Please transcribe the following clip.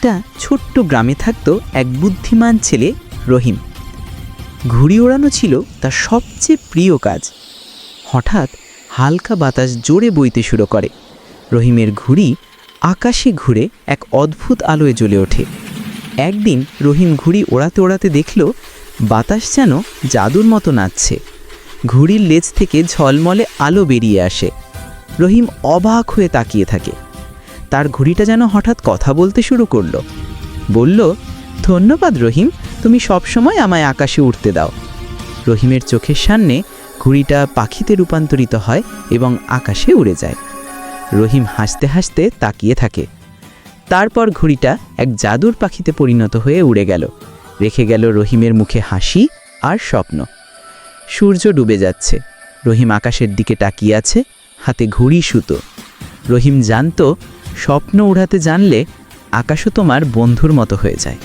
একটা ছোট্ট গ্রামে থাকতো এক বুদ্ধিমান ছেলে রহিম। ঘুড়ি ওড়ানো ছিল তার সবচেয়ে প্রিয় কাজ। হঠাৎ হালকা বাতাস জোরে বইতে শুরু করে। রহিমের ঘুড়ি আকাশে ঘুরে এক অদ্ভুত আলোয় জ্বলে ওঠে। একদিন রহিম ঘুড়ি ওড়াতে ওড়াতে দেখল বাতাস যেন জাদুর মতো নাচছে। ঘুড়ির লেজ থেকে ঝলমলে আলো বেরিয়ে আসে। রহিম অবাক হয়ে তাকিয়ে থাকে। তার ঘুড়িটা যেন হঠাৎ কথা বলতে শুরু করলো। বলল, ধন্যবাদ রহিম, তুমি সবসময় আমায় আকাশে উঠতে দাও। রহিমের চোখের সামনে ঘুড়িটা পাখিতে রূপান্তরিত হয় এবং আকাশে উড়ে যায়। রহিম হাসতে হাসতে তাকিয়ে থাকে। তারপর ঘুড়িটা এক জাদুর পাখিতে পরিণত হয়ে উড়ে গেল, রেখে গেল রহিমের মুখে হাসি আর স্বপ্ন। সূর্য ডুবে যাচ্ছে। রহিম আকাশের দিকে তাকিয়ে আছে, হাতে ঘুড়ি সুতো। রহিম জানতো, স্বপ্ন উড়াতে জানলে আকাশও তোমার বন্ধুর মতো হয়ে যায়।